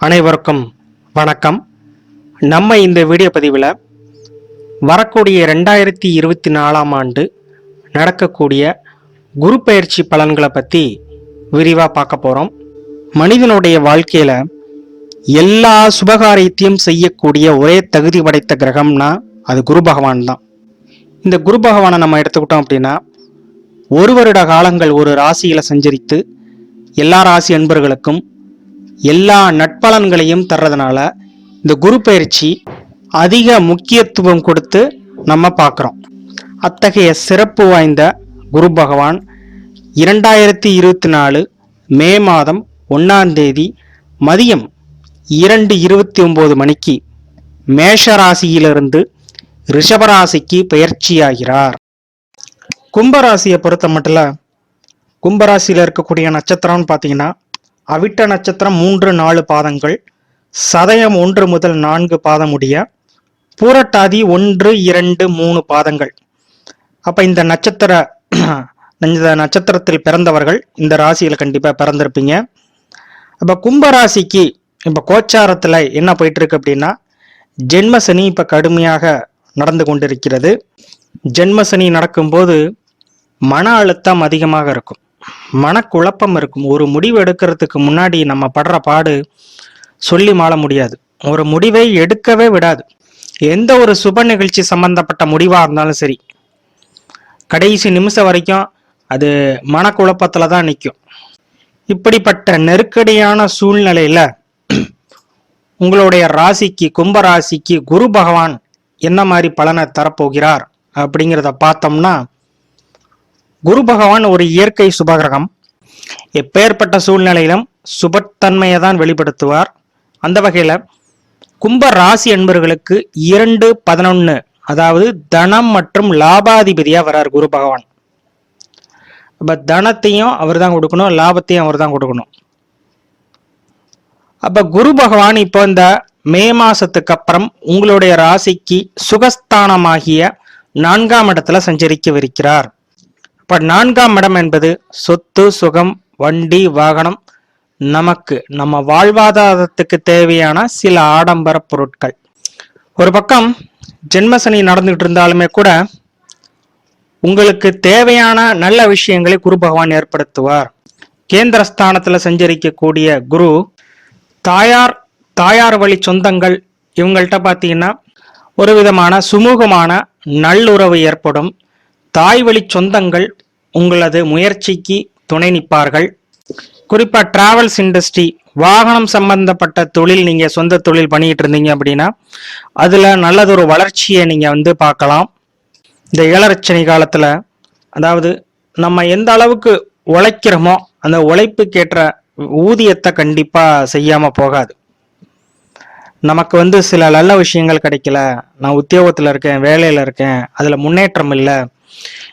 அனைவருக்கும் வணக்கம். நம்ம இந்த வீடியோ பதிவில் வரக்கூடிய 2024ஆம் ஆண்டு நடக்கக்கூடிய குரு பெயர்ச்சி பலன்களை பற்றி விரிவாக பார்க்க போகிறோம். மனிதனுடைய வாழ்க்கையில் எல்லா சுபகாரியத்தையும் செய்யக்கூடிய ஒரே தகுதி படைத்த கிரகம்னா அது குரு பகவான் தான். இந்த குரு பகவானை நம்ம எடுத்துக்கிட்டோம் அப்படின்னா ஒரு வருட காலங்கள் ஒரு ராசியில் சஞ்சரித்து எல்லா ராசி அன்பர்களுக்கும் எல்லா நட்பலன்களையும் தர்றதுனால இந்த குரு பயிற்சி அதிக முக்கியத்துவம் கொடுத்து நம்ம பார்க்குறோம். அத்தகைய சிறப்பு வாய்ந்த குரு பகவான் 2024 மே மாதம் 1ஆம் தேதி மதியம் 2:29 மணிக்கு மேஷ ராசியிலிருந்து ரிஷபராசிக்கு பெயர்ச்சியாகிறார். கும்பராசியை பொறுத்த மட்டும் கும்பராசியில் இருக்கக்கூடிய நட்சத்திரம்னு பார்த்தீங்கன்னா அவிட்ட நட்சத்திரம் 3-4 பாதங்கள், சதயம் 1 முதல் 4 பாதம் உடைய, பூரட்டாதி 1-2-3 பாதங்கள். அப்ப இந்த நட்சத்திரத்தில் பிறந்தவர்கள் இந்த ராசியில கண்டிப்பா பிறந்திருப்பீங்க. அப்ப கும்பராசிக்கு இப்ப கோச்சாரத்துல என்ன போயிட்டு இருக்கு அப்படின்னா ஜென்மசனி இப்ப கடுமையாக நடந்து கொண்டிருக்கிறது. ஜென்மசனி நடக்கும்போது மன அழுத்தம் அதிகமாக இருக்கும், மனக்குழப்பம் இருக்கும். ஒரு முடிவு எடுக்கிறதுக்கு முன்னாடி நம்ம படுற பாடு சொல்லி மாள முடியாது. ஒரு முடிவை எடுக்கவே விடாது. எந்த ஒரு சுப நிகழ்ச்சி சம்பந்தப்பட்ட முடிவா இருந்தாலும் சரி, கடைசி நிமிஷம் வரைக்கும் அது மனக்குழப்பத்துல தான் நிற்கும். இப்படிப்பட்ட நெருக்கடியான சூழ்நிலையில உங்களுடைய ராசிக்கு, கும்ப ராசிக்கு குரு பகவான் என்ன மாதிரி பலனை தரப்போகிறார் அப்படிங்கிறத பார்த்தோம்னா, குரு பகவான் ஒரு இயற்கை சுபகிரகம். எப்பேற்பட்ட சூழ்நிலையிலும் சுபத்தன்மையை தான் வெளிப்படுத்துவார். அந்த வகையில கும்ப ராசி என்பவர்களுக்கு 2-11, அதாவது தனம் மற்றும் லாபாதிபதியா வர்றார் குரு பகவான். அப்ப தனத்தையும் அவர் தான் கொடுக்கணும், லாபத்தையும் அவர் தான் கொடுக்கணும். அப்ப குரு பகவான் இப்போ இந்த மே மாசத்துக்கு அப்புறம் உங்களுடைய ராசிக்கு சுகஸ்தானமாகிய 4ஆம் இடத்துல சஞ்சரிக்கவிருக்கிறார். இப்ப 4ஆம் இடம் என்பது சொத்து, சுகம், வண்டி, வாகனம், நமக்கு நம்ம வாழ்வாதாரத்துக்கு தேவையான சில ஆடம்பர பொருட்கள். ஒரு பக்கம் ஜென்மசனி நடந்துகிட்டு இருந்தாலுமே கூட உங்களுக்கு தேவையான நல்ல விஷயங்களை குரு பகவான் ஏற்படுத்துவார். கேந்திரஸ்தானத்துல சஞ்சரிக்கக்கூடிய குரு தாயார் வழி சொந்தங்கள் இவங்கள்ட்ட பார்த்தீங்கன்னா ஒரு விதமான சுமூகமான நல்லுறவு ஏற்படும். தாய் வழி சொந்தங்கள் உங்களது முயற்சிக்கு துணை நிற்பார்கள். குறிப்பா டிராவல்ஸ் இண்டஸ்ட்ரி, வாகனம் சம்பந்தப்பட்ட தொழில், நீங்க சொந்த தொழில் பண்ணிட்டு இருந்தீங்க அப்படின்னா அதுல நல்லதொரு வளர்ச்சியை நீங்க பார்க்கலாம். இந்த ஏழரச்சனி காலத்துல, அதாவது நம்ம எந்த அளவுக்கு உழைக்கிறோமோ அந்த உழைப்புக்கேற்ற ஊதியத்தை கண்டிப்பா செய்யாம போகாது. நமக்கு சில நல்ல விஷயங்கள் கிடைக்கல, நான் உத்தியோகத்துல இருக்கேன், வேலையில இருக்கேன், அதுல முன்னேற்றம் இல்லை,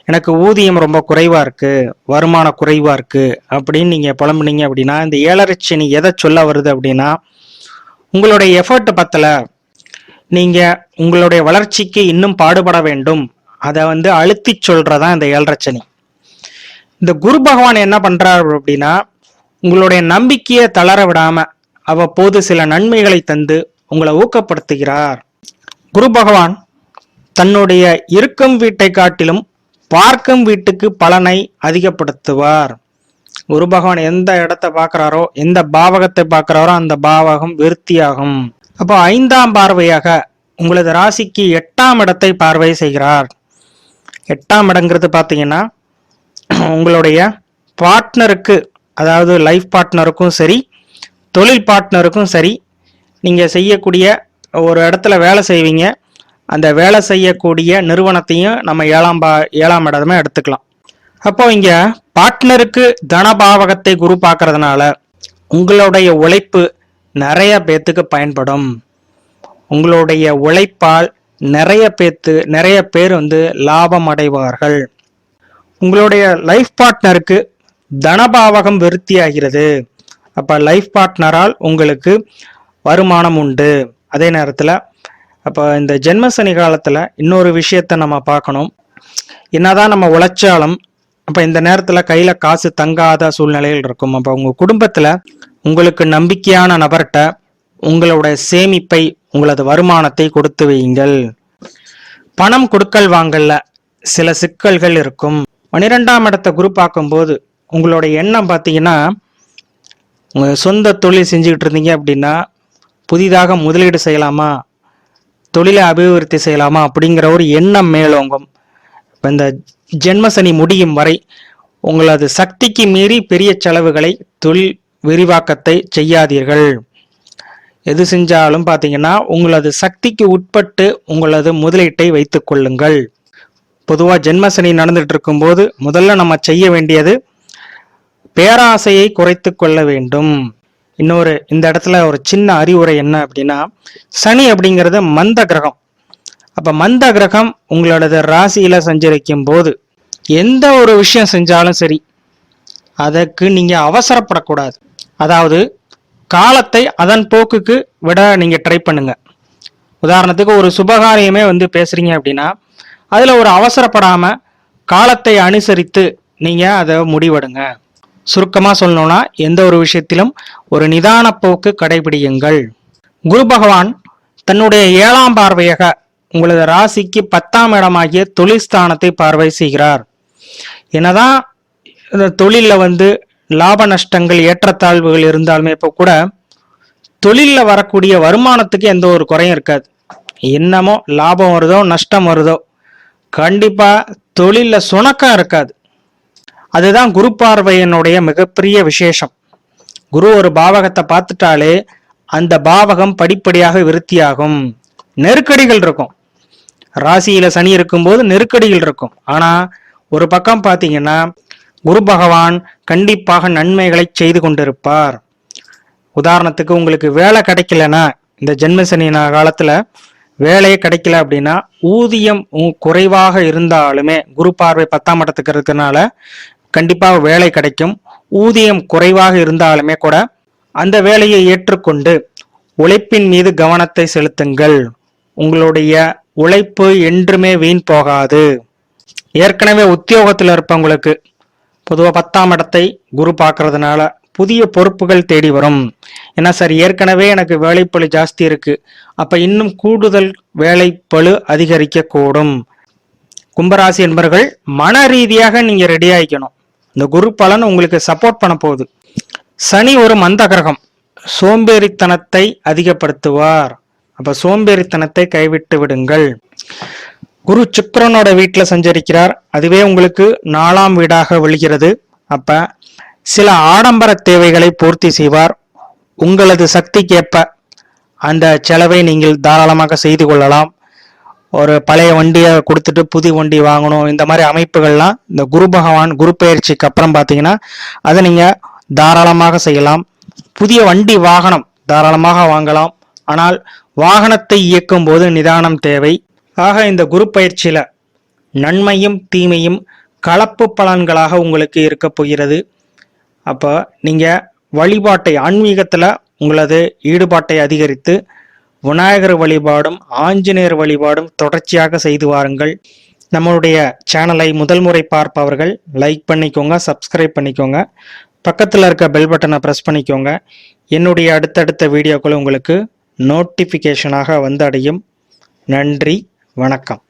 எனக்கு ஊதியம் ரொம்ப குறைவா இருக்கு, வருமானம் குறைவா இருக்கு அப்படின்னு நீங்க புலம்புனீங்க அப்படின்னா, இந்த ஏழரைச்சனி எதை சொல்ல வருது அப்படின்னா, உங்களுடைய எஃபர்ட் பத்தல, நீங்க உங்களுடைய வளர்ச்சிக்கு இன்னும் பாடுபட வேண்டும், அதை அழுத்தி சொல்றதா இந்த ஏழரைச்சனி. இந்த குரு பகவான் என்ன பண்றாரு அப்படின்னா, உங்களுடைய நம்பிக்கையை தளர விடாம அவ்வப்போது சில நன்மைகளை தந்து உங்களை ஊக்கப்படுத்துகிறார். குரு பகவான் தன்னுடைய இருக்கும் வீட்டை காட்டிலும் பார்க்கும் வீட்டுக்கு பலனை அதிகப்படுத்துவார். குரு பகவான் எந்த இடத்தை பார்க்கிறாரோ, எந்த பாவகத்தை பார்க்கிறாரோ அந்த பாவகம் விருத்தியாகும். அப்போ 5ஆம் பார்வையாக உங்களது ராசிக்கு 8ஆம் இடத்தை பார்வை செய்கிறார். 8ஆம் இடங்கிறது பார்த்தீங்கன்னா உங்களுடைய பார்ட்னருக்கு, அதாவது லைஃப் பார்ட்னருக்கும் சரி, தொழில் பார்ட்னருக்கும் சரி, நீங்க செய்யக்கூடிய ஒரு இடத்துல வேலை செய்வீங்க, அந்த வேலை செய்யக்கூடிய நிறுவனத்தையும் நம்ம 7ஆம் இடமே எடுத்துக்கலாம். அப்போ இங்க பார்ட்னருக்கு தனபாவகத்தை குரு பார்க்கறதுனால உங்களுடைய உழைப்பு நிறைய பேத்துக்கு பயன்படும். உங்களுடைய உழைப்பால் நிறைய பேர் லாபம் அடைவார்கள். உங்களுடைய லைஃப் பார்ட்னருக்கு தனபாவகம் விருத்தியாகிறது. அப்ப லைஃப் பார்ட்னரால் உங்களுக்கு வருமானம் உண்டு. அதே நேரத்துல அப்போ இந்த ஜென்மசனி காலத்துல இன்னொரு விஷயத்த நம்ம பார்க்கணும். என்னதான் நம்ம உழைச்சாலும் அப்ப இந்த நேரத்துல கையில காசு தங்காத சூழ்நிலையில் இருக்கும். அப்ப உங்க குடும்பத்துல உங்களுக்கு நம்பிக்கையான நபர்கிட்ட உங்களுடைய சேமிப்பை, உங்களது வருமானத்தை கொடுத்து வையுங்கள். பணம் கொடுக்கல் வாங்கல்ல சில சிக்கல்கள் இருக்கும். 12ஆம் இடத்தை குரு பார்க்கும்போது உங்களுடைய எண்ணம் பார்த்தீங்கன்னா, உங்க சொந்த தொழில் செஞ்சுக்கிட்டு இருந்தீங்க அப்படின்னா புதிதாக முதலீடு செய்யலாமா, தொழிலை அபிவிருத்தி செய்யலாமா அப்படிங்கிற ஒரு எண்ணம் மேலோங்கும். இப்போ இந்த ஜென்மசனி முடியும் வரை உங்களது சக்திக்கு மீறி பெரிய செலவுகளை, தொழில் விரிவாக்கத்தை செய்யாதீர்கள். எது செஞ்சாலும் பார்த்தீங்கன்னா உங்களது சக்திக்கு உட்பட்டு உங்களது முதலீட்டை வைத்துக் கொள்ளுங்கள். பொதுவாக ஜென்மசனி நடந்துட்டு இருக்கும்போது முதல்ல நம்ம செய்ய வேண்டியது பேராசையை குறைத்து கொள்ள வேண்டும். இன்னொரு இந்த இடத்துல ஒரு சின்ன அறிவுரை என்ன அப்படின்னா, சனி அப்படிங்கிறது மந்த கிரகம். அப்ப மந்த கிரகம் உங்களோட ராசியில சஞ்சரிக்கும் போது எந்த ஒரு விஷயம் செஞ்சாலும் சரி, அதற்கு நீங்க அவசரப்படக்கூடாது. அதாவது காலத்தை அதன் போக்குக்கு விட நீங்க ட்ரை பண்ணுங்க. உதாரணத்துக்கு ஒரு சுபகாரியமே பேசுறீங்க அப்படின்னா அதுல ஒரு அவசரப்படாம காலத்தை அனுசரித்து நீங்க அதை முடிவெடுங்க. சுருக்கமா சொல்லணும்னா எந்த ஒரு விஷயத்திலும் ஒரு நிதான போக்கு கடைபிடியுங்கள். குரு பகவான் தன்னுடைய 7ஆம் பார்வையாக உங்களது ராசிக்கு 10ஆம் இடமாகிய தொழில் ஸ்தானத்தை பார்வை செய்கிறார். என்னதான் தொழிலில் லாப நஷ்டங்கள், ஏற்றத்தாழ்வுகள் இருந்தாலுமே இப்போ கூட தொழிலில் வரக்கூடிய வருமானத்துக்கு எந்த ஒரு குறையும் இருக்காது. என்னமோ லாபம் வருதோ நஷ்டம் வருதோ கண்டிப்பா தொழிலில் சுணக்கம் இருக்காது. அதுதான் குரு பார்வையினுடைய மிகப்பெரிய விசேஷம். குரு ஒரு பாவகத்தை பார்த்துட்டாலே அந்த பாவகம் படிப்படியாக விருத்தியாகும். நெருக்கடிகள் இருக்கும், ராசியில சனி இருக்கும்போது நெருக்கடிகள் இருக்கும். ஆனா ஒரு பக்கம் பார்த்தீங்கன்னா குரு பகவான் கண்டிப்பாக நன்மைகளை செய்து கொண்டிருப்பார். உதாரணத்துக்கு உங்களுக்கு வேலை கிடைக்கலன்னா, இந்த ஜென்மசனி காலத்துல வேலையே கிடைக்கல அப்படின்னா, ஊதியம் குறைவாக இருந்தாலுமே குரு பார்வை 10ஆம் இடத்துக்கு இருக்கிறதுனால கண்டிப்பாக வேலை கிடைக்கும். ஊதியம் குறைவாக இருந்தாலுமே கூட அந்த வேலையை ஏற்றுக்கொண்டு உழைப்பின் மீது கவனத்தை செலுத்துங்கள். உங்களுடைய உழைப்பு என்றுமே வீண் போகாது. ஏற்கனவே உத்தியோகத்தில் இருப்பவங்களுக்கு பொதுவாக 10ஆம் இடத்தை குரு பார்க்கறதுனால புதிய பொறுப்புகள் தேடி வரும். ஏன்னா சார் ஏற்கனவே எனக்கு வேலைப்பளு ஜாஸ்தி இருக்கு, அப்ப இன்னும் கூடுதல் வேலைப்பளு அதிகரிக்க கூடும். கும்பராசி என்பவர்கள் மன ரீதியாக நீங்க ரெடி ஆகிக்கணும். இந்த குரு பலன் உங்களுக்கு சப்போர்ட் பண்ண போகுது. சனி ஒரு மந்த கிரகம், சோம்பேறித்தனத்தை அதிகப்படுத்துவார். அப்ப சோம்பேறித்தனத்தை கைவிட்டு விடுங்கள். குரு சுக்கிரனோட வீட்டுல சஞ்சரிக்கிறார். அதுவே உங்களுக்கு 4ஆம் வீடாக விழுகிறது. அப்ப சில ஆடம்பர தேவைகளை பூர்த்தி செய்வார். உங்களது சக்திக்கேற்ப அந்த செலவை நீங்கள் தாராளமாக செய்து கொள்ளலாம். ஒரு பழைய வண்டியை கொடுத்துட்டு புது வண்டி வாங்கணும், இந்த மாதிரி அமைப்புகள்லாம் இந்த குரு பகவான் குரு பெயர்ச்சிக்கு அப்புறம் பார்த்தீங்கன்னா அதை நீங்க தாராளமாக செய்யலாம். புதிய வண்டி வாகனம் தாராளமாக வாங்கலாம். ஆனால் வாகனத்தை இயக்கும் போது நிதானம் தேவை. ஆக இந்த குரு பயிற்சியில நன்மையும் தீமையும் கலப்பு பலன்களாக உங்களுக்கு இருக்க போகிறது. அப்போ நீங்க வழிபாட்டை, ஆன்மீகத்துல உங்களது ஈடுபாட்டை அதிகரித்து விநாயகர் வழிபாடும் ஆஞ்சநேயர் வழிபாடும் தொடர்ச்சியாக செய்து வாருங்கள். நம்மளுடைய சேனலை முதல் முறை பார்ப்பவர்கள் லைக் பண்ணிக்கோங்க, சப்ஸ்கிரைப் பண்ணிக்கோங்க, பக்கத்தில் இருக்க பெல் பட்டனை ப்ரெஸ் பண்ணிக்கோங்க. என்னுடைய அடுத்தடுத்த வீடியோக்கள் உங்களுக்கு நோட்டிஃபிகேஷனாக வந்து அடையும். நன்றி, வணக்கம்.